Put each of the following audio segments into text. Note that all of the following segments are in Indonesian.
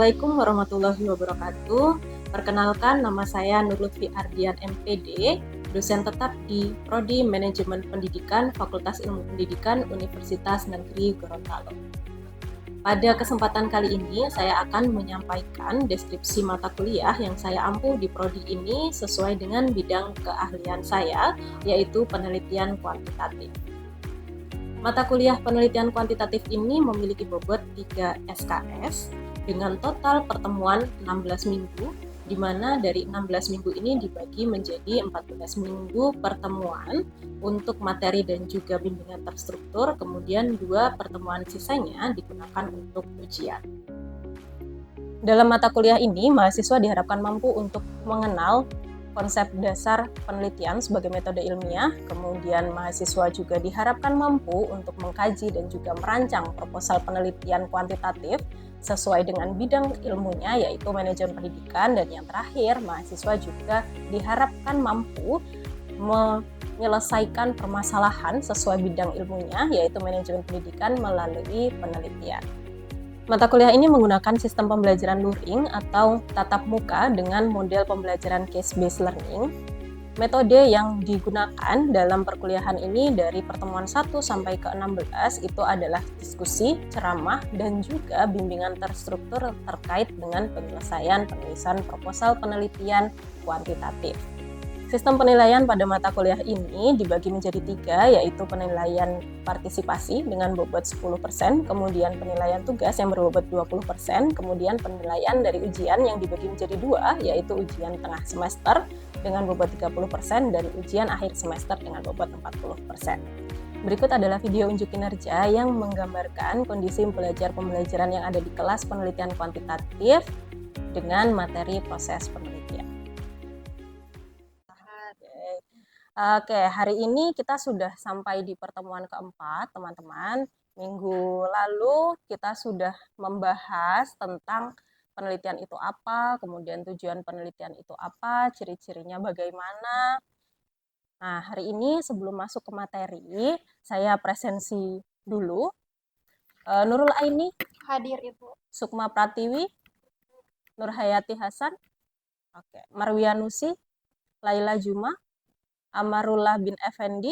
Assalamualaikum warahmatullahi wabarakatuh. Perkenalkan, nama saya Nur Lutfi Ardian MPD, dosen tetap di Prodi Manajemen Pendidikan Fakultas Ilmu Pendidikan Universitas Negeri Gorontalo. Pada kesempatan kali ini, saya akan menyampaikan deskripsi mata kuliah yang saya ampuh di prodi ini sesuai dengan bidang keahlian saya, yaitu penelitian kuantitatif. Mata kuliah penelitian kuantitatif ini memiliki bobot 3 SKS dengan total pertemuan 16 minggu, di mana dari 16 minggu ini dibagi menjadi 14 minggu pertemuan untuk materi dan juga bimbingan terstruktur, kemudian 2 pertemuan sisanya digunakan untuk ujian. Dalam mata kuliah ini, mahasiswa diharapkan mampu untuk mengenal konsep dasar penelitian sebagai metode ilmiah, kemudian mahasiswa juga diharapkan mampu untuk mengkaji dan juga merancang proposal penelitian kuantitatif sesuai dengan bidang ilmunya, yaitu manajemen pendidikan, dan yang terakhir, mahasiswa juga diharapkan mampu menyelesaikan permasalahan sesuai bidang ilmunya, yaitu manajemen pendidikan melalui penelitian. Mata kuliah ini menggunakan sistem pembelajaran luring atau tatap muka dengan model pembelajaran case-based learning. Metode yang digunakan dalam perkuliahan ini dari pertemuan 1 sampai ke 16 itu adalah diskusi, ceramah, dan juga bimbingan terstruktur terkait dengan penyelesaian penulisan proposal penelitian kuantitatif. Sistem penilaian pada mata kuliah ini dibagi menjadi 3, yaitu penilaian partisipasi dengan bobot 10%, kemudian penilaian tugas yang berbobot 20%, kemudian penilaian dari ujian yang dibagi menjadi 2, yaitu ujian tengah semester dengan bobot 30% dan ujian akhir semester dengan bobot 40%. Berikut adalah video unjuk kinerja yang menggambarkan kondisi pembelajaran yang ada di kelas penelitian kuantitatif dengan materi proses penelitian. Oke, hari ini kita sudah sampai di pertemuan keempat, teman-teman. Minggu lalu kita sudah membahas tentang penelitian itu apa, kemudian tujuan penelitian itu apa, ciri-cirinya bagaimana. Nah, hari ini sebelum masuk ke materi, saya presensi dulu. Nurul Aini, hadir Ibu. Sukma Pratiwi, Nurhayati Hasan, Marwianusi, Laila Juma, Amarullah bin Effendi,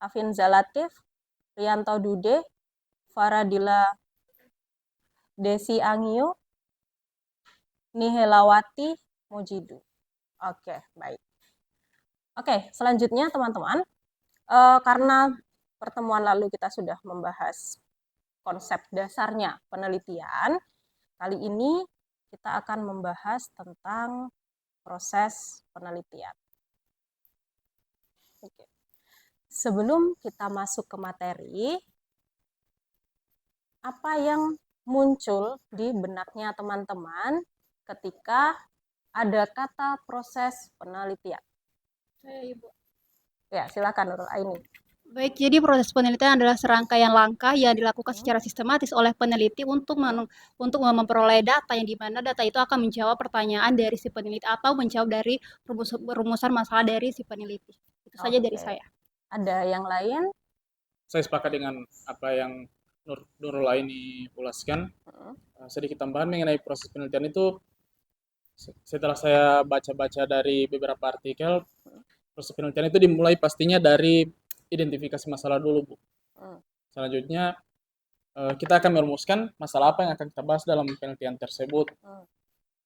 Afin Zalatif, Rianto Dude, Faradila Desi Angio, Nihelawati Mujidu. Oke, baik. Oke, selanjutnya teman-teman, karena pertemuan lalu kita sudah membahas konsep dasarnya penelitian, kali ini kita akan membahas tentang proses penelitian. Oke. Sebelum kita masuk ke materi, apa yang muncul di benaknya teman-teman ketika ada kata proses penelitian? Saya Ibu. Ya, silakan Nurul Aini. Baik, jadi proses penelitian adalah serangkaian langkah yang dilakukan secara sistematis oleh peneliti untuk memperoleh data yang dimana data itu akan menjawab pertanyaan dari si peneliti atau menjawab dari rumusan masalah dari si peneliti. Itu saja dari saya. Ada yang lain? Saya sepakat dengan apa yang Nurul Aini ulaskan. Sedikit tambahan mengenai proses penelitian itu, setelah saya baca-baca dari beberapa artikel, proses penelitian itu dimulai pastinya dari identifikasi masalah dulu, Bu. Selanjutnya kita akan merumuskan masalah apa yang akan kita bahas dalam penelitian tersebut.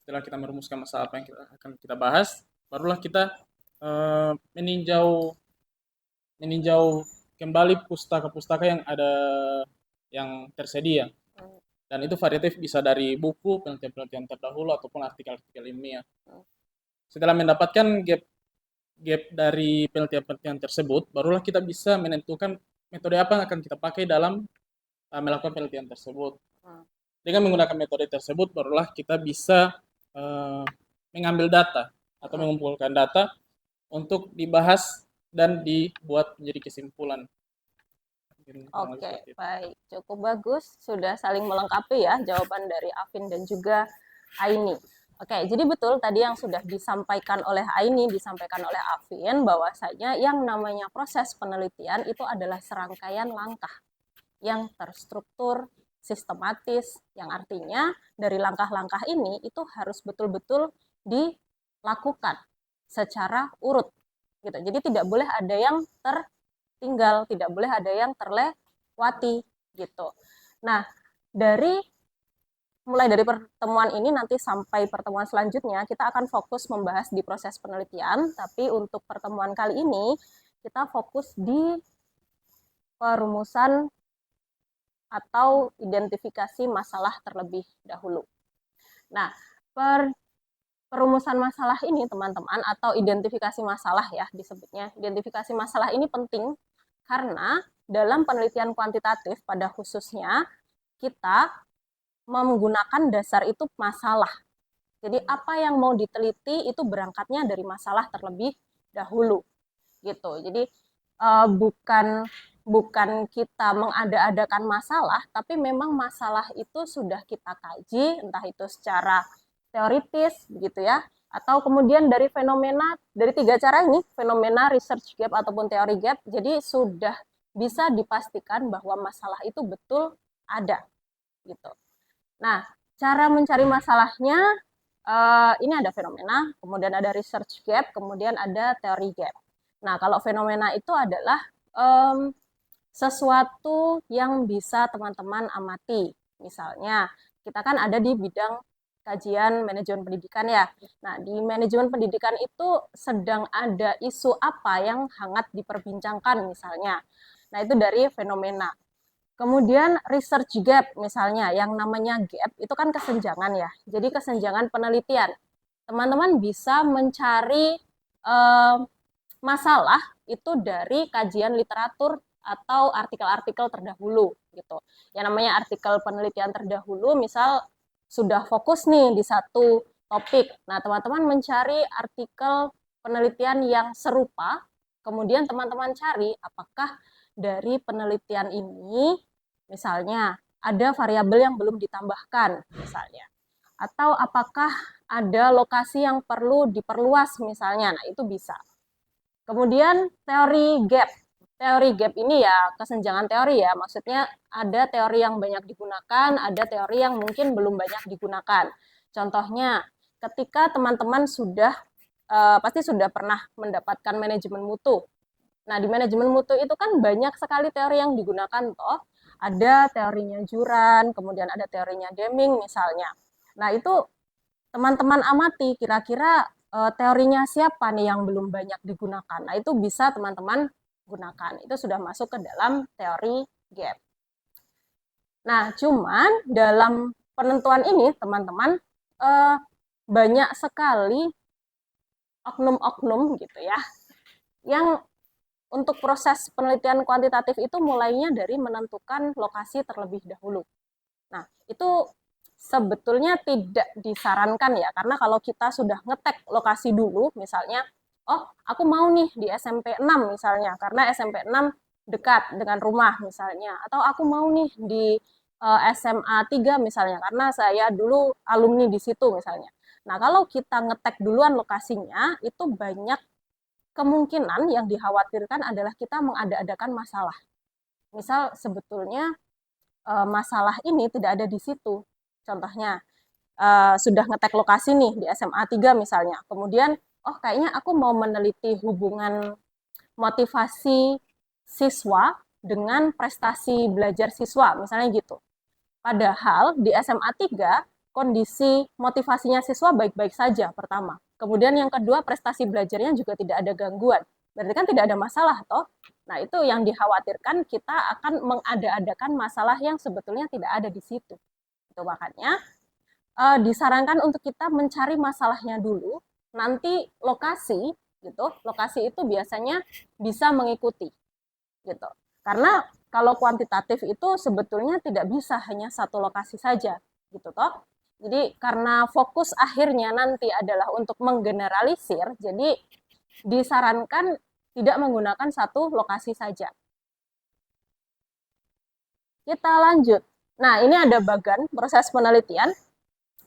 Setelah kita merumuskan masalah apa yang akan kita bahas, barulah kita meninjau kembali pustaka-pustaka yang ada yang tersedia. Dan itu variatif, bisa dari buku, penelitian-penelitian terdahulu, ataupun artikel-artikel ilmiah. Setelah mendapatkan gap dari penelitian-penelitian tersebut, barulah kita bisa menentukan metode apa yang akan kita pakai dalam melakukan penelitian tersebut. Dengan menggunakan metode tersebut, barulah kita bisa mengambil data atau mengumpulkan data untuk dibahas dan dibuat menjadi kesimpulan. Oke, baik. Cukup bagus. Sudah saling melengkapi ya jawaban dari Afin dan juga Aini. Oke, jadi betul tadi yang sudah disampaikan oleh Aini, disampaikan oleh Afin, bahwasanya yang namanya proses penelitian itu adalah serangkaian langkah yang terstruktur, sistematis, yang artinya dari langkah-langkah ini itu harus betul-betul dilakukan secara urut gitu. Jadi tidak boleh ada yang tertinggal, tidak boleh ada yang terlewati gitu. Nah, mulai dari pertemuan ini nanti sampai pertemuan selanjutnya kita akan fokus membahas di proses penelitian, tapi untuk pertemuan kali ini kita fokus di perumusan atau identifikasi masalah terlebih dahulu. Nah, perumusan masalah ini teman-teman, atau identifikasi masalah ya disebutnya. Identifikasi masalah ini penting karena dalam penelitian kuantitatif pada khususnya kita menggunakan dasar itu masalah. Jadi apa yang mau diteliti itu berangkatnya dari masalah terlebih dahulu gitu. Jadi bukan kita mengada-adakan masalah, tapi memang masalah itu sudah kita kaji, entah itu secara teoritis begitu ya, atau kemudian dari fenomena, dari 3 cara ini, fenomena, research gap, ataupun teori gap, jadi sudah bisa dipastikan bahwa masalah itu betul ada gitu. Nah, cara mencari masalahnya, ini ada fenomena, kemudian ada research gap, kemudian ada teori gap. Nah, kalau fenomena itu adalah sesuatu yang bisa teman-teman amati. Misalnya, kita kan ada di bidang kajian manajemen pendidikan ya. Nah, di manajemen pendidikan itu sedang ada isu apa yang hangat diperbincangkan misalnya. Nah, itu dari fenomena. Kemudian research gap misalnya, yang namanya gap itu kan kesenjangan ya. Jadi kesenjangan penelitian. Teman-teman bisa mencari masalah itu dari kajian literatur atau artikel-artikel terdahulu gitu. Yang namanya artikel penelitian terdahulu, misal sudah fokus nih di satu topik. Nah, teman-teman mencari artikel penelitian yang serupa, kemudian teman-teman cari apakah dari penelitian ini misalnya ada variabel yang belum ditambahkan misalnya. Atau apakah ada lokasi yang perlu diperluas misalnya. Nah, itu bisa. Kemudian teori gap. Teori gap ini ya kesenjangan teori ya, maksudnya ada teori yang banyak digunakan, ada teori yang mungkin belum banyak digunakan. Contohnya, ketika teman-teman sudah pasti sudah pernah mendapatkan manajemen mutu. Nah, di manajemen mutu itu kan banyak sekali teori yang digunakan toh. Ada teorinya Juran, kemudian ada teorinya Deming misalnya. Nah, itu teman-teman amati kira-kira teorinya siapa nih yang belum banyak digunakan. Nah, itu bisa teman-teman gunakan. Itu sudah masuk ke dalam teori gap. Nah, cuman dalam penentuan ini, teman-teman, banyak sekali oknum-oknum gitu ya, yang untuk proses penelitian kuantitatif itu mulainya dari menentukan lokasi terlebih dahulu. Nah, itu sebetulnya tidak disarankan ya, karena kalau kita sudah ngetek lokasi dulu, misalnya, oh aku mau nih di SMP 6 misalnya, karena SMP 6 dekat dengan rumah misalnya, atau aku mau nih di SMA 3 misalnya, karena saya dulu alumni di situ misalnya. Nah, kalau kita ngetek duluan lokasinya, itu banyak kemungkinan yang dikhawatirkan adalah kita mengada-adakan masalah. Misal sebetulnya masalah ini tidak ada di situ. Contohnya, sudah ngetek lokasi nih di SMA 3 misalnya. Kemudian, oh kayaknya aku mau meneliti hubungan motivasi siswa dengan prestasi belajar siswa, misalnya gitu. Padahal di SMA 3, kondisi motivasinya siswa baik-baik saja pertama. Kemudian yang kedua, prestasi belajarnya juga tidak ada gangguan. Berarti kan tidak ada masalah toh. Nah, itu yang dikhawatirkan kita akan mengada-adakan masalah yang sebetulnya tidak ada di situ. Itu makanya disarankan untuk kita mencari masalahnya dulu, nanti lokasi gitu. Lokasi itu biasanya bisa mengikuti gitu. Karena kalau kuantitatif itu sebetulnya tidak bisa hanya satu lokasi saja gitu toh. Jadi karena fokus akhirnya nanti adalah untuk menggeneralisir, jadi disarankan tidak menggunakan satu lokasi saja. Kita lanjut. Nah, ini ada bagan proses penelitian.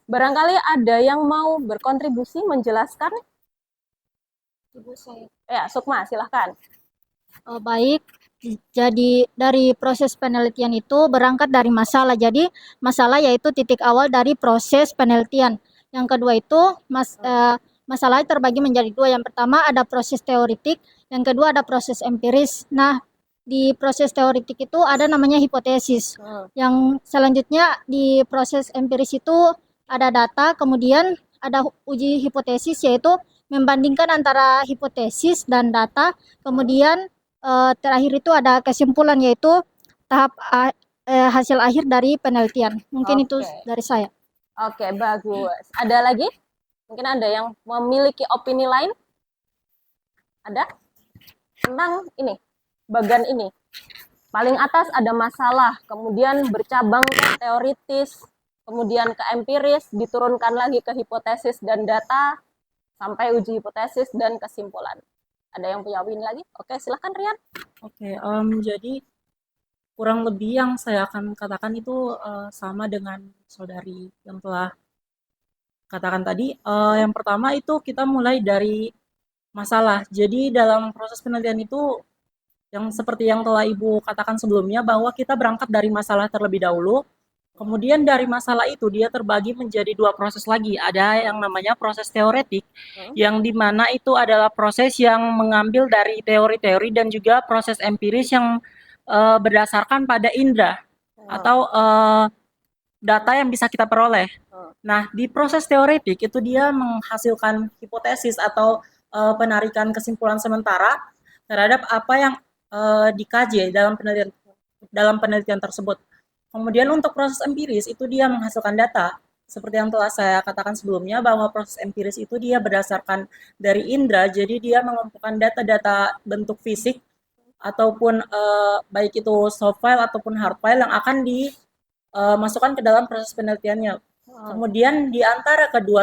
Barangkali ada yang mau berkontribusi menjelaskan? Ibu saya. Ya, Sukma, silahkan. Baik, Jadi dari proses penelitian itu berangkat dari masalah. Jadi masalah yaitu titik awal dari proses penelitian. Yang kedua itu masalah terbagi menjadi dua. Yang pertama ada proses teoritik, yang kedua ada proses empiris. Nah, di proses teoritik itu ada namanya hipotesis. Yang selanjutnya di proses empiris itu ada data, kemudian ada uji hipotesis yaitu membandingkan antara hipotesis dan data, kemudian terakhir itu ada kesimpulan yaitu tahap hasil akhir dari penelitian. Mungkin itu dari saya. Oke, bagus. Ada lagi? Mungkin ada yang memiliki opini lain? Ada? Tentang ini, bagian ini. Paling atas ada masalah, kemudian bercabang ke teoritis, kemudian ke empiris, diturunkan lagi ke hipotesis dan data, sampai uji hipotesis dan kesimpulan. Ada yang punya opini lagi? Oke, silahkan Rian. Oke, jadi kurang lebih yang saya akan katakan itu sama dengan saudari yang telah katakan tadi. Yang pertama itu kita mulai dari masalah. Jadi dalam proses penelitian itu yang seperti yang telah Ibu katakan sebelumnya bahwa kita berangkat dari masalah terlebih dahulu. Kemudian dari masalah itu dia terbagi menjadi dua proses lagi. Ada yang namanya proses teoretik, yang dimana itu adalah proses yang mengambil dari teori-teori dan juga proses empiris yang berdasarkan pada indera atau data yang bisa kita peroleh. Nah, di proses teoretik itu dia menghasilkan hipotesis atau penarikan kesimpulan sementara terhadap apa yang dikaji dalam penelitian tersebut. Kemudian untuk proses empiris itu dia menghasilkan data. Seperti yang telah saya katakan sebelumnya bahwa proses empiris itu dia berdasarkan dari indera, jadi dia mengumpulkan data-data bentuk fisik ataupun baik itu soft file ataupun hard file yang akan dimasukkan ke dalam proses penelitiannya. Kemudian di antara kedua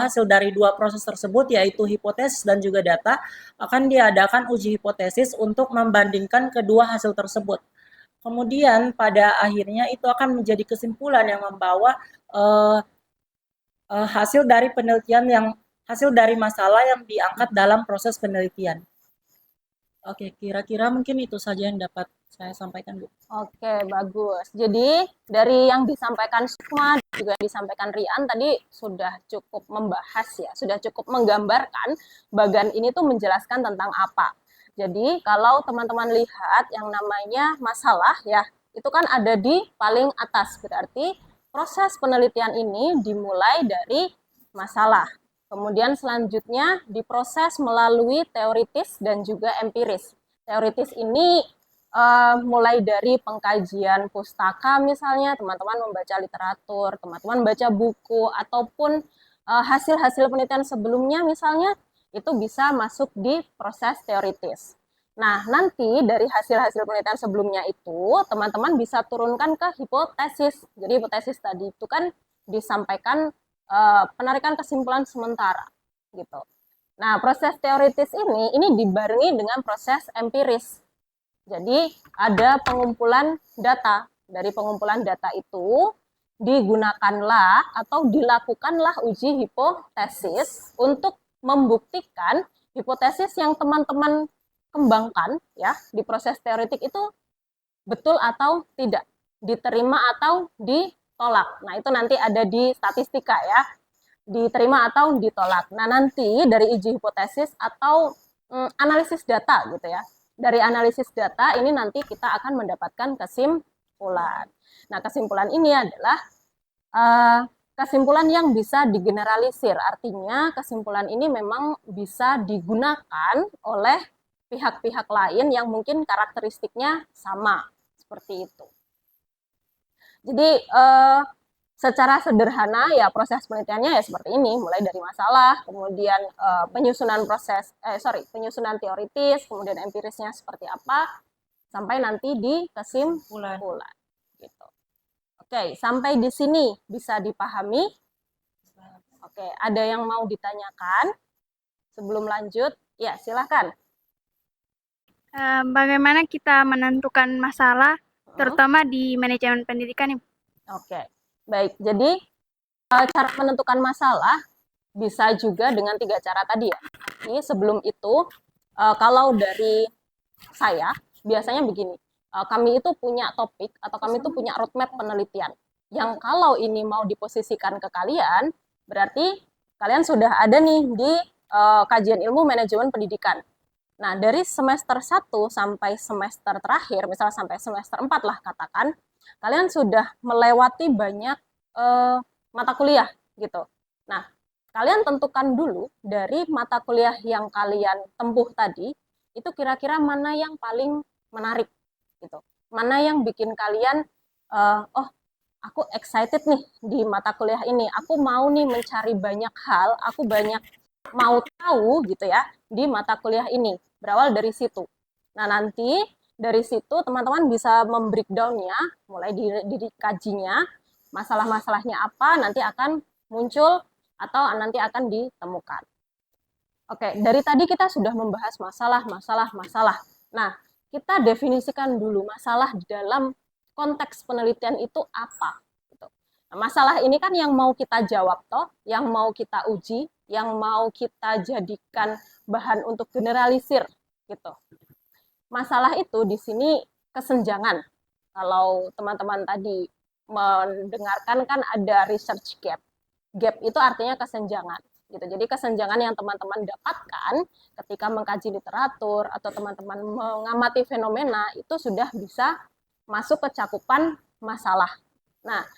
hasil dari dua proses tersebut yaitu hipotesis dan juga data akan diadakan uji hipotesis untuk membandingkan kedua hasil tersebut. Kemudian pada akhirnya itu akan menjadi kesimpulan yang membawa hasil dari masalah yang diangkat dalam proses penelitian. Oke, kira-kira mungkin itu saja yang dapat saya sampaikan, Bu. Oke, bagus. Jadi dari yang disampaikan Sukma dan juga yang disampaikan Rian tadi sudah cukup membahas ya, sudah cukup menggambarkan bagian ini tuh menjelaskan tentang apa. Jadi kalau teman-teman lihat yang namanya masalah ya, itu kan ada di paling atas. Berarti proses penelitian ini dimulai dari masalah. Kemudian selanjutnya diproses melalui teoritis dan juga empiris. Teoritis ini mulai dari pengkajian pustaka misalnya, teman-teman membaca literatur, teman-teman baca buku, ataupun hasil-hasil penelitian sebelumnya misalnya, itu bisa masuk di proses teoritis. Nah, nanti dari hasil-hasil penelitian sebelumnya itu, teman-teman bisa turunkan ke hipotesis. Jadi hipotesis tadi itu kan disampaikan penarikan kesimpulan sementara, gitu. Nah, proses teoritis ini dibarengi dengan proses empiris. Jadi ada pengumpulan data. Dari pengumpulan data itu digunakanlah atau dilakukanlah uji hipotesis untuk membuktikan hipotesis yang teman-teman kembangkan ya di proses teoritik itu betul atau tidak, diterima atau ditolak. Nah, itu nanti ada di statistika ya, diterima atau ditolak. Nah, nanti dari uji hipotesis atau analisis data gitu ya. Dari analisis data ini nanti kita akan mendapatkan kesimpulan. Nah, kesimpulan ini adalah kesimpulan yang bisa digeneralisir. Artinya kesimpulan ini memang bisa digunakan oleh pihak-pihak lain yang mungkin karakteristiknya sama. Seperti itu. Jadi secara sederhana ya proses penelitiannya ya seperti ini, mulai dari masalah, kemudian penyusunan teoritis, kemudian empirisnya seperti apa, sampai nanti di kesimpulan. Gitu. Oke, sampai di sini bisa dipahami? Oke, ada yang mau ditanyakan sebelum lanjut? Ya, silakan. Bagaimana kita menentukan masalah, terutama di manajemen pendidikan? Oke, baik. Jadi cara menentukan masalah bisa juga dengan 3 cara tadi ya. Jadi sebelum itu, kalau dari saya biasanya begini, kami itu punya topik atau kami itu punya roadmap penelitian yang kalau ini mau diposisikan ke kalian, berarti kalian sudah ada nih di kajian ilmu manajemen pendidikan. Nah, dari semester 1 sampai semester terakhir, misalnya sampai semester 4 lah katakan, kalian sudah melewati banyak mata kuliah gitu. Nah, kalian tentukan dulu dari mata kuliah yang kalian tempuh tadi, itu kira-kira mana yang paling menarik gitu. Mana yang bikin kalian, oh aku excited nih di mata kuliah ini, aku mau nih mencari banyak hal, aku banyak mau tahu gitu ya di mata kuliah ini. Berawal dari situ. Nah, nanti dari situ teman-teman bisa membreakdown-nya, mulai dikajinya, masalah-masalahnya apa, nanti akan muncul atau nanti akan ditemukan. Oke, dari tadi kita sudah membahas masalah. Nah, kita definisikan dulu masalah di dalam konteks penelitian itu apa. Gitu. Nah, masalah ini kan yang mau kita jawab toh, yang mau kita uji, yang mau kita jadikan bahan untuk generalisir gitu. Masalah itu di sini kesenjangan. Kalau teman-teman tadi mendengarkan kan ada research gap. Gap itu artinya kesenjangan. Gitu. Jadi kesenjangan yang teman-teman dapatkan ketika mengkaji literatur atau teman-teman mengamati fenomena itu sudah bisa masuk ke cakupan masalah. Nah,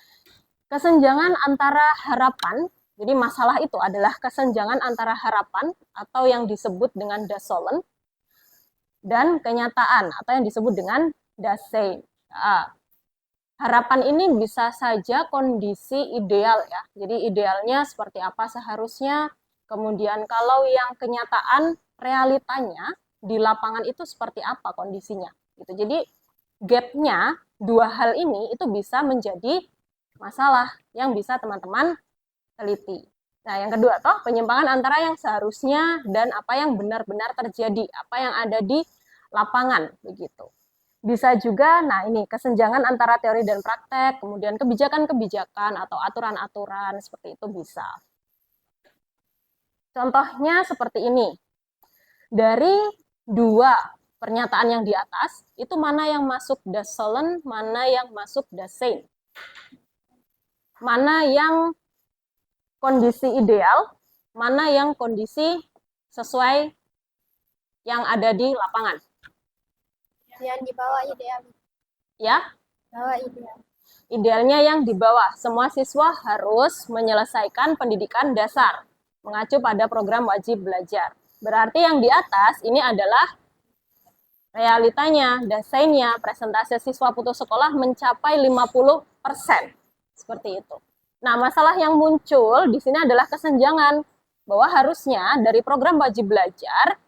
kesenjangan antara harapan, jadi masalah itu adalah kesenjangan antara harapan atau yang disebut dengan Dasolen dan kenyataan atau yang disebut dengan Dasein. Harapan ini bisa saja kondisi ideal ya. Jadi idealnya seperti apa seharusnya. Kemudian kalau yang kenyataan realitanya di lapangan itu seperti apa kondisinya. Gitu. Jadi gapnya dua hal ini itu bisa menjadi masalah yang bisa teman-teman teliti. Nah, yang kedua toh penyimpangan antara yang seharusnya dan apa yang benar-benar terjadi, apa yang ada di lapangan begitu. Bisa juga, nah ini kesenjangan antara teori dan praktek, kemudian kebijakan-kebijakan atau aturan-aturan seperti itu bisa. Contohnya seperti ini. Dari dua pernyataan yang di atas, itu mana yang masuk Dasolen, mana yang masuk Dasein. Mana yang kondisi ideal, mana yang kondisi sesuai yang ada di lapangan. Yang di bawah ideal. Ya? Bawah ideal. Idealnya yang di bawah. Semua siswa harus menyelesaikan pendidikan dasar, mengacu pada program wajib belajar. Berarti yang di atas ini adalah realitanya, daseinnya, presentase siswa putus sekolah mencapai 50%. Seperti itu. Nah, masalah yang muncul di sini adalah kesenjangan. Bahwa harusnya dari program wajib belajar,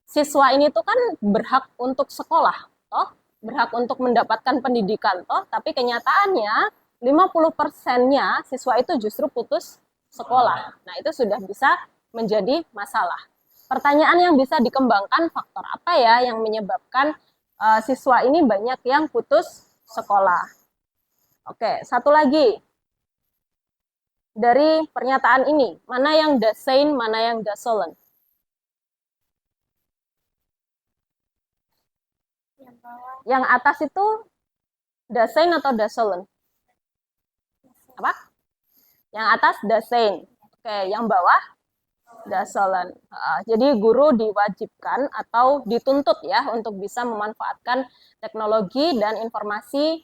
siswa ini tuh kan berhak untuk sekolah, toh, berhak untuk mendapatkan pendidikan, toh, tapi kenyataannya 50%-nya siswa itu justru putus sekolah. Nah, itu sudah bisa menjadi masalah. Pertanyaan yang bisa dikembangkan, faktor apa ya yang menyebabkan siswa ini banyak yang putus sekolah. Oke, satu lagi. Dari pernyataan ini, mana yang Dasein, mana yang Dasolen? Yang atas itu Dasein atau Dasolen? Apa? Yang atas Dasein. Oke, yang bawah Dasolen. Jadi guru diwajibkan atau dituntut ya untuk bisa memanfaatkan teknologi dan informasi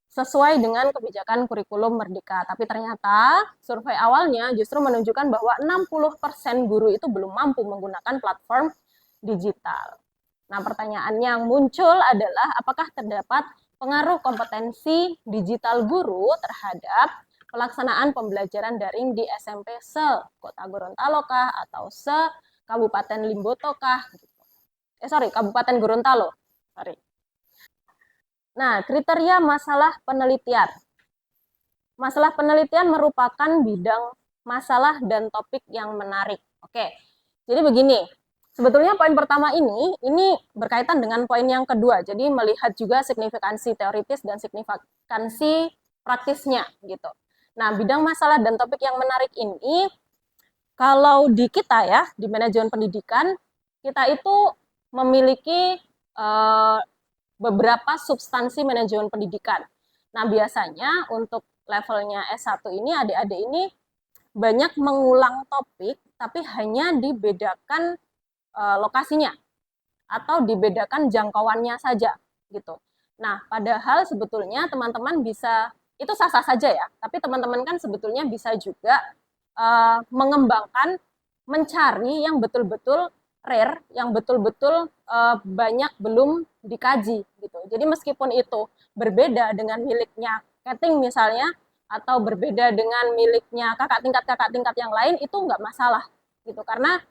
sesuai dengan kebijakan kurikulum Merdeka. Tapi ternyata survei awalnya justru menunjukkan bahwa 60% guru itu belum mampu menggunakan platform digital. Nah, pertanyaan yang muncul adalah apakah terdapat pengaruh kompetensi digital guru terhadap pelaksanaan pembelajaran daring di SMP se-Kota Gorontalo kah atau se-Kabupaten Limboto kah? Kabupaten Gorontalo. Nah, kriteria masalah penelitian. Masalah penelitian merupakan bidang masalah dan topik yang menarik. Oke, jadi begini. Sebetulnya poin pertama ini berkaitan dengan poin yang kedua. Jadi melihat juga signifikansi teoritis dan signifikansi praktisnya gitu. Nah, bidang masalah dan topik yang menarik ini, kalau di kita ya, di manajemen pendidikan, kita itu memiliki beberapa substansi manajemen pendidikan. Nah, biasanya untuk levelnya S1 ini adik-adik ini banyak mengulang topik tapi hanya dibedakan lokasinya atau dibedakan jangkauannya saja gitu. Nah, padahal sebetulnya teman-teman bisa, itu sah-sah saja ya, tapi teman-teman kan sebetulnya bisa juga mengembangkan, mencari yang betul-betul rare, yang betul-betul banyak belum dikaji gitu. Jadi meskipun itu berbeda dengan miliknya Keting misalnya, atau berbeda dengan miliknya kakak tingkat yang lain, itu nggak masalah gitu. Karena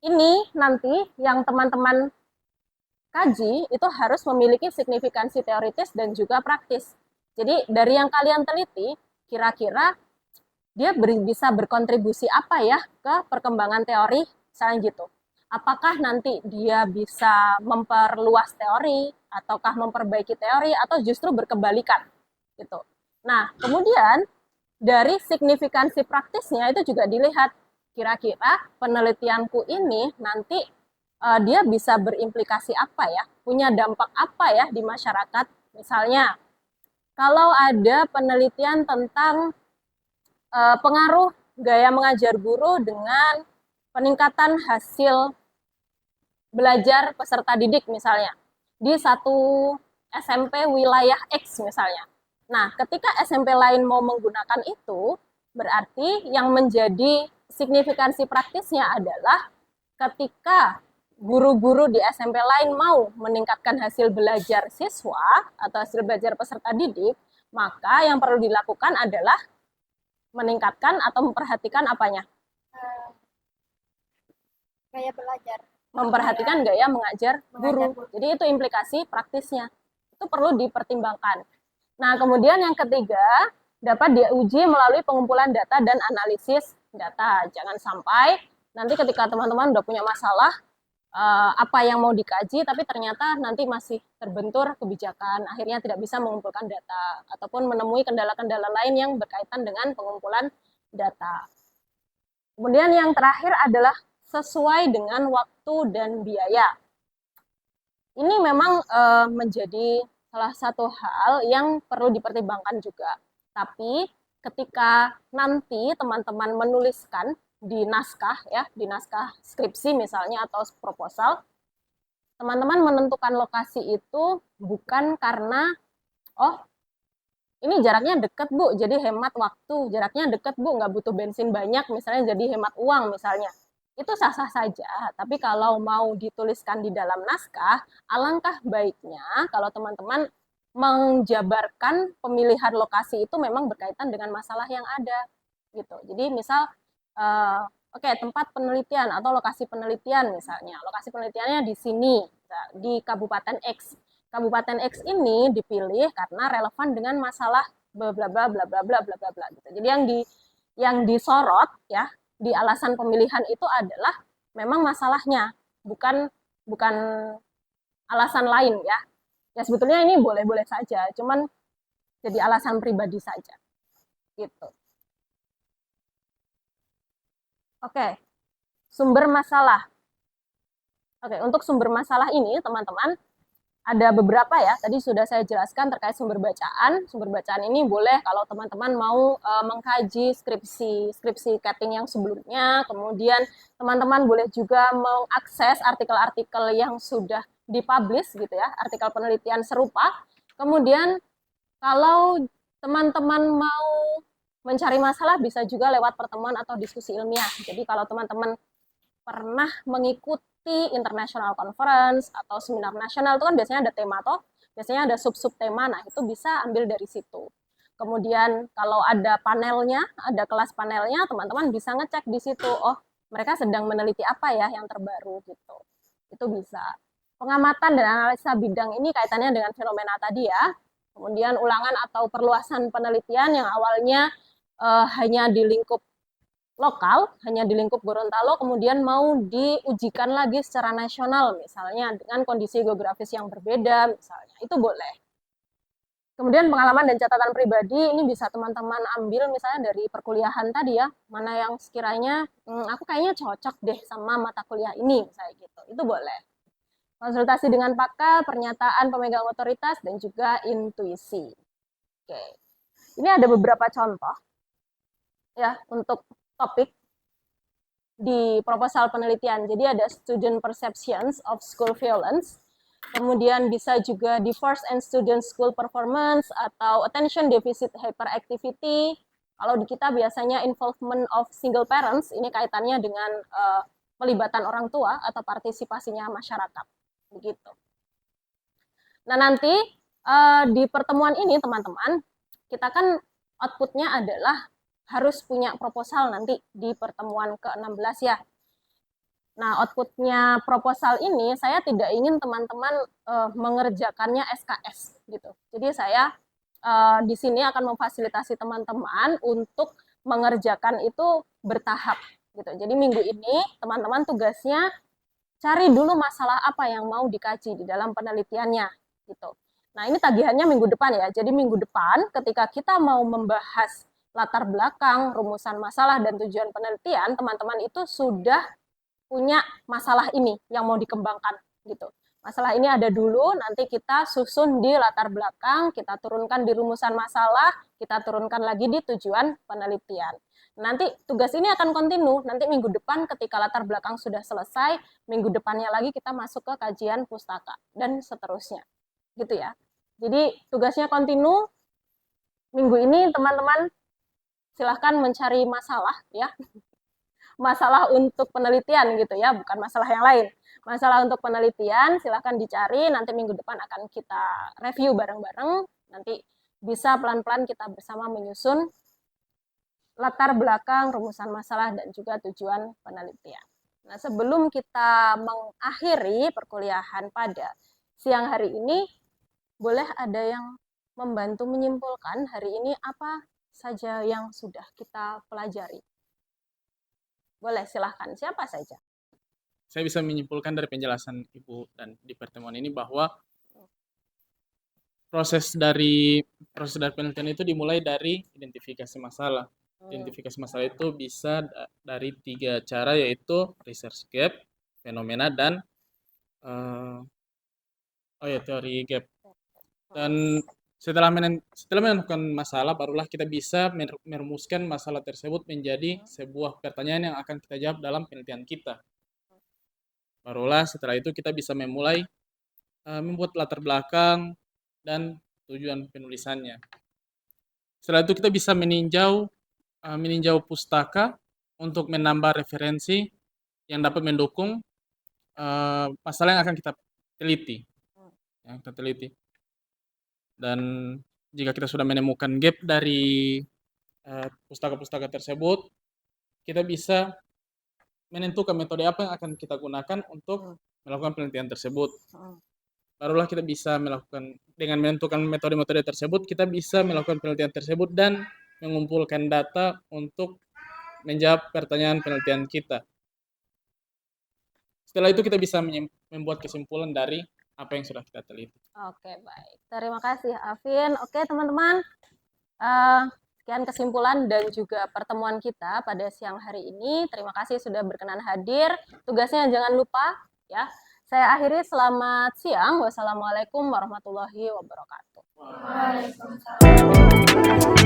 ini nanti yang teman-teman kaji itu harus memiliki signifikansi teoritis dan juga praktis. Jadi dari yang kalian teliti, kira-kira dia bisa berkontribusi apa ya ke perkembangan teori, misalnya gitu. Apakah nanti dia bisa memperluas teori, ataukah memperbaiki teori, atau justru berkebalikan gitu. Nah, kemudian dari signifikansi praktisnya itu juga dilihat kira-kira penelitianku ini nanti dia bisa berimplikasi apa ya, punya dampak apa ya di masyarakat. Misalnya, kalau ada penelitian tentang pengaruh gaya mengajar guru dengan peningkatan hasil belajar peserta didik misalnya di satu SMP wilayah X misalnya. Nah, ketika SMP lain mau menggunakan itu, berarti yang menjadi signifikansi praktisnya adalah ketika guru-guru di SMP lain mau meningkatkan hasil belajar siswa atau hasil belajar peserta didik, maka yang perlu dilakukan adalah meningkatkan atau memperhatikan apanya? Gaya belajar. Memperhatikan gaya mengajar guru. Jadi itu implikasi praktisnya. Itu perlu dipertimbangkan. Nah, kemudian yang ketiga, dapat diuji melalui pengumpulan data dan analisis data. Jangan sampai nanti ketika teman-teman udah punya masalah, apa yang mau dikaji, tapi ternyata nanti masih terbentur kebijakan, akhirnya tidak bisa mengumpulkan data, ataupun menemui kendala-kendala lain yang berkaitan dengan pengumpulan data. Kemudian yang terakhir adalah sesuai dengan waktu dan biaya. Ini memang menjadi salah satu hal yang perlu dipertimbangkan juga. Tapi ketika nanti teman-teman menuliskan di naskah ya, di naskah skripsi misalnya atau proposal, teman-teman menentukan lokasi itu bukan karena ini jaraknya deket Bu, jadi hemat waktu, jaraknya deket Bu, nggak butuh bensin banyak misalnya, jadi hemat uang misalnya. Itu sah-sah saja, tapi kalau mau dituliskan di dalam naskah, alangkah baiknya kalau teman-teman menjabarkan pemilihan lokasi itu memang berkaitan dengan masalah yang ada gitu. Jadi misal tempat penelitian atau lokasi penelitian misalnya, lokasi penelitiannya di sini, di Kabupaten X. Kabupaten X ini dipilih karena relevan dengan masalah bla bla bla bla bla bla bla bla gitu. Jadi yang disorot ya di alasan pemilihan itu adalah memang masalahnya, bukan alasan lain ya. Ya sebetulnya ini boleh-boleh saja, cuman jadi alasan pribadi saja. Gitu. Oke. Sumber masalah. Oke, untuk sumber masalah ini teman-teman ada beberapa ya, tadi sudah saya jelaskan terkait sumber bacaan. Sumber bacaan ini boleh kalau teman-teman mau mengkaji skripsi Keting yang sebelumnya, kemudian teman-teman boleh juga mengakses artikel-artikel yang sudah dipublish gitu ya, artikel penelitian serupa. Kemudian kalau teman-teman mau mencari masalah bisa juga lewat pertemuan atau diskusi ilmiah. Jadi kalau teman-teman pernah mengikuti international conference atau seminar nasional itu kan biasanya ada tema toh, biasanya ada sub-sub tema, nah itu bisa ambil dari situ. Kemudian kalau ada panelnya, ada kelas panelnya, teman-teman bisa ngecek di situ, oh mereka sedang meneliti apa ya yang terbaru gitu. Itu bisa. Pengamatan dan analisa bidang ini kaitannya dengan fenomena tadi ya. Kemudian ulangan atau perluasan penelitian yang awalnya hanya di lingkup lokal, hanya di lingkup Gorontalo, kemudian mau diujikan lagi secara nasional, misalnya dengan kondisi geografis yang berbeda, misalnya, itu boleh. Kemudian pengalaman dan catatan pribadi, ini bisa teman-teman ambil misalnya dari perkuliahan tadi ya, mana yang sekiranya, aku kayaknya cocok deh sama mata kuliah ini, misalnya gitu, itu boleh. konsultasi dengan pakar, pernyataan pemegang otoritas, dan juga intuisi. Oke, ini ada beberapa contoh ya untuk topik di proposal penelitian. Jadi ada student perceptions of school violence, kemudian bisa juga divorce and student school performance atau attention deficit hyperactivity. Kalau di kita biasanya involvement of single parents, ini kaitannya dengan pelibatan orang tua atau partisipasinya masyarakat. Begitu. Nah, nanti di pertemuan ini teman-teman, kita kan outputnya adalah harus punya proposal nanti di pertemuan ke-16 ya. Nah, outputnya proposal ini saya tidak ingin teman-teman mengerjakannya SKS gitu. Jadi saya di sini akan memfasilitasi teman-teman untuk mengerjakan itu bertahap gitu. Jadi minggu ini teman-teman tugasnya cari dulu masalah apa yang mau dikaji di dalam penelitiannya gitu. Nah, ini tagihannya minggu depan ya. Jadi minggu depan ketika kita mau membahas latar belakang, rumusan masalah dan tujuan penelitian, teman-teman itu sudah punya masalah ini yang mau dikembangkan gitu. Masalah ini ada dulu, nanti kita susun di latar belakang, kita turunkan di rumusan masalah, kita turunkan lagi di tujuan penelitian. Nanti tugas ini akan kontinu, nanti minggu depan ketika latar belakang sudah selesai, minggu depannya lagi kita masuk ke kajian pustaka, dan seterusnya. Gitu ya. Jadi tugasnya kontinu, minggu ini teman-teman silahkan mencari masalah ya. Masalah untuk penelitian gitu ya, bukan masalah yang lain. Masalah untuk penelitian silahkan dicari, nanti minggu depan akan kita review bareng-bareng, nanti bisa pelan-pelan kita bersama menyusun latar belakang, rumusan masalah, dan juga tujuan penelitian. Nah, sebelum kita mengakhiri perkuliahan pada siang hari ini, boleh ada yang membantu menyimpulkan hari ini apa saja yang sudah kita pelajari? Boleh, silahkan. Siapa saja? Saya bisa menyimpulkan dari penjelasan Ibu dan di pertemuan ini bahwa proses dari penelitian itu dimulai dari identifikasi masalah. Identifikasi masalah itu bisa dari 3 cara, yaitu research gap, fenomena, dan teori gap. Dan setelah menemukan masalah, barulah kita bisa merumuskan masalah tersebut menjadi sebuah pertanyaan yang akan kita jawab dalam penelitian kita. Barulah setelah itu kita bisa memulai membuat latar belakang dan tujuan penulisannya. Setelah itu kita bisa meninjau pustaka untuk menambah referensi yang dapat mendukung masalah yang akan kita teliti. Dan jika kita sudah menemukan gap dari pustaka-pustaka tersebut, kita bisa menentukan metode apa yang akan kita gunakan untuk melakukan penelitian tersebut. Barulah kita bisa dengan menentukan metode-metode tersebut, kita bisa melakukan penelitian tersebut dan mengumpulkan data untuk menjawab pertanyaan penelitian kita. Setelah itu kita bisa membuat kesimpulan dari apa yang sudah kita teliti. Oke, baik. Terima kasih, Afin. Oke, teman-teman. Sekian kesimpulan dan juga pertemuan kita pada siang hari ini. Terima kasih sudah berkenan hadir. Tugasnya jangan lupa ya. Saya akhiri, selamat siang. Wassalamualaikum warahmatullahi wabarakatuh. Waalaikumsalam.